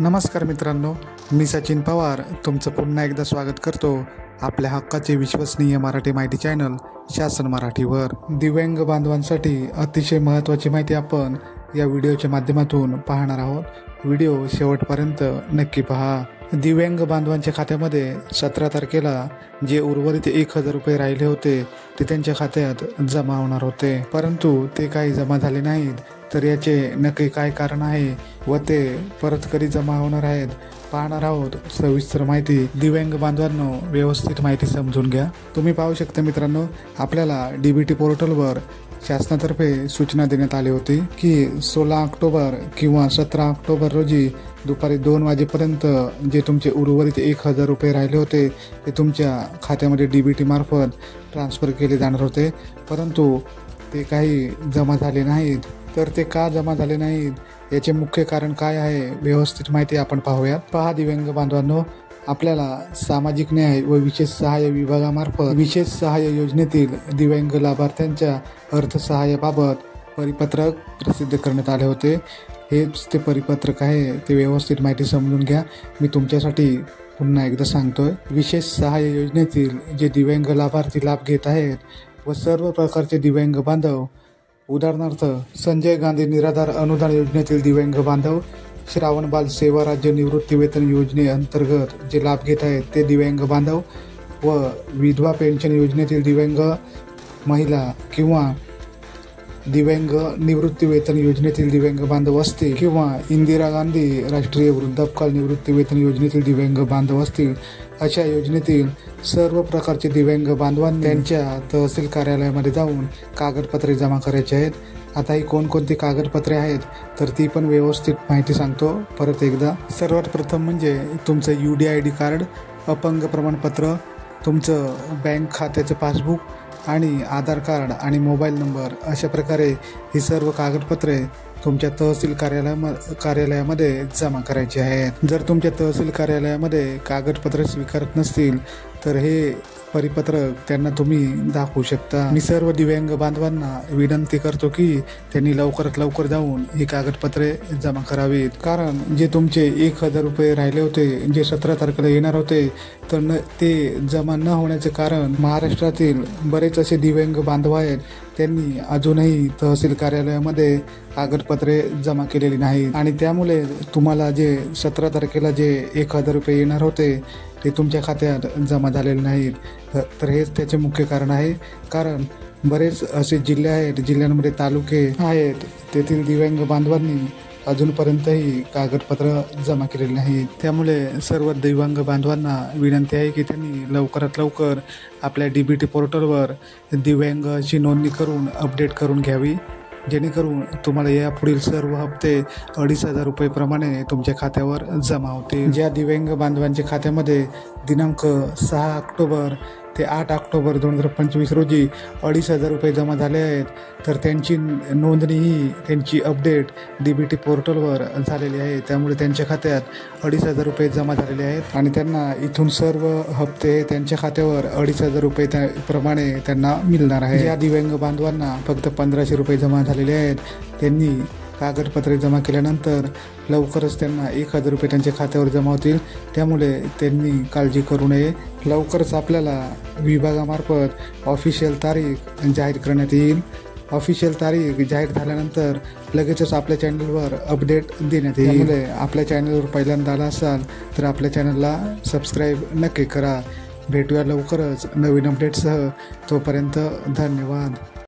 नमस्कार मित्रांनो, मी सचिन पवार तुमचं पुन्हा एकदा स्वागत करतो आपल्या हक्काचे विश्वसनीय मराठी माहिती चॅनल शासन मराठीवर। दिव्यांग बांधवांसाठी अतिशय महत्त्वाची माहिती आपण या व्हिडिओच्या माध्यमातून पाहणार आहोत। व्हिडिओ शेवटपर्यंत नक्की पहा। दिव्यांग बांधवांच्या खात्यामध्ये 17 तारखेला जे उर्वरित 1000 रुपये राहिले होते ते त्यांच्या खात्यात जमा होणार होते, परंतु ते काही जमा झाले नाहीत। तर याचे नक्की काय कारण आहे व ते परत कधी जमा होणार आहेत पाहणार आहोत। सविस्तर माहिती दिव्यांग बांधवांनो, व्यवस्थित माहिती समजून घ्या। तुम्ही पाहू शकता मित्रांनो, आपल्याला DBT पोर्टलवर शासनातर्फे सूचना देण्यात आली होती की 16 ऑक्टोबर किंवा 17 ऑक्टोबर रोजी दुपारी 2 वाजेपर्यंत जे तुमचे उर्वरित 1000 रुपये राहिले होते ते तुमच्या खात्यामध्ये DBT मार्फत ट्रान्सफर केले जाणार होते, परंतु ते काही जमा झाले नाहीत। तर ते का जमा झाले नाहीत याचे मुख्य कारण काय आहे, व्यवस्थित माहिती आपण पाहूयात। पहा दिव्यांग बांधवांनो, आपल्याला सामाजिक न्याय व विशेष सहाय्य विभागामार्फत विशेष सहाय्य योजनेतील दिव्यांग लाभार्थ्यांच्या अर्थसहाय्याबाबत परिपत्रक प्रसिद्ध करण्यात आले होते। हेच ते परिपत्रक आहे, ते व्यवस्थित माहिती समजून घ्या। मी तुमच्यासाठी पुन्हा एकदा सांगतोय। विशेष सहाय्य योजनेतील जे दिव्यांग लाभार्थी लाभ घेत आहेत व सर्व प्रकारचे दिव्यांग बांधव, उदाहरणार्थ संजय गांधी निराधार अनुदान योजनेतील दिव्यांग बांधव, श्रावण बाल सेवा राज्य निवृत्ती वेतन योजनेअंतर्गत जे लाभ घेत आहेत ते दिव्यांग बांधव व विधवा पेन्शन योजनेतील दिव्यांग महिला किंवा दिव्यांग निवृत्ती वेतन योजनेतील दिव्यांग बांधव असतील किंवा इंदिरा गांधी राष्ट्रीय वृद्धापकाळ निवृत्ती वेतन योजनेतील दिव्यांग बांधव असतील, अशा योजनेतील सर्व प्रकारचे दिव्यांग बांधवांनी त्यांच्या तहसील कार्यालयामध्ये जाऊन कागदपत्रे जमा करायची आहेत। आता ही कोणकोणती कागदपत्रे आहेत तर ती पण व्यवस्थित माहिती सांगतो परत एकदा। सर्वात प्रथम म्हणजे तुमचं UDID कार्ड, अपंग प्रमाणपत्र, तुमचं बँक खात्याचं पासबुक आणि आधार कार्ड आणि मोबाईल नंबर, अशा प्रकारे ही सर्व कागदपत्रे तुमच्या तहसील कार्यालयामध्ये जमा करायची आहेत। जर तुमच्या तहसील कार्यालयामध्ये कागदपत्रे स्वीकारत नसतील तर हे परिपत्रक त्यांना तुम्ही दाखवू शकता। मी सर्व दिव्यांग बांधवांना विनंती करतो की त्यांनी लवकरात लवकर जाऊन ही कागदपत्रे जमा करावीत, कारण जे तुमचे 1000 रुपये राहिले होते जे 17 तारखेला येणार होते तर ते जमा न होण्याचे कारण महाराष्ट्रातील बरेच असे दिव्यांग बांधव आहेत, त्यांनी अजूनही तहसील कार्यालयामध्ये कागदपत्रे जमा केलेली नाहीत आणि त्यामुळे तुम्हाला जे 17 तारखेला जे 1000 रुपये येणार होते ते तुमच्या खात्यात जमा झालेले नाहीत। तर हेच त्याचे मुख्य कारण आहे, कारण बरेच असे जिल्हे आहेत, जिल्ह्यांमध्ये तालुके आहेत, तेथील दिव्यांग बांधवांनी अजूनपर्यंतही कागदपत्र जमा केलेले नाहीत। त्यामुळे सर्व दिव्यांग बांधवांना विनंती आहे की त्यांनी लवकरात लवकर आपल्या DBT पोर्टलवर दिव्यांगाची नोंदणी करून अपडेट करून घ्यावी, जेणेकरून तुम्हाला या पुढील सर्व हप्ते 2500 रुपये प्रमाणे तुमच्या खात्यावर जमा होतील। ज्या दिव्यांग बांधवांच्या खात्यामध्ये दिनांक 6 ऑक्टोबर ते 8 ऑक्टोबर 2025 रोजी 2500 रुपये जमा झाले आहेत तर त्यांची नोंदणी ही त्यांची अपडेट DBT पोर्टलवर झालेली आहे, त्यामुळे त्यांच्या खात्यात 2500 रुपये जमा झालेले आहेत आणि त्यांना इथून सर्व हप्ते त्यांच्या खात्यावर 2500 रुपये प्रमाणे त्यांना मिळणार आहे। ज्या दिव्यांग बांधवांना फक्त 1500 रुपये जमा झालेले आहेत त्यांनी कागदपत्रे जमा केल्यानंतर लवकरच त्यांना 1000 रुपये त्यांच्या खात्यावर जमा होतील, त्यामुळे त्यांनी काळजी करू नये। लवकरच आपल्याला विभागामार्फत ऑफिशियल तारीख जाहीर करण्यात येईल। ऑफिशियल तारीख जाहीर झाल्यानंतर लगेचच आपल्या चॅनलवर अपडेट देण्यात येईल। त्यामुळे आपल्या चॅनलवर पहिल्यांदा आला असाल तर आपल्या चॅनलला सबस्क्राईब नक्की करा। भेटूया लवकरच नवीन अपडेटसह, तोपर्यंत धन्यवाद।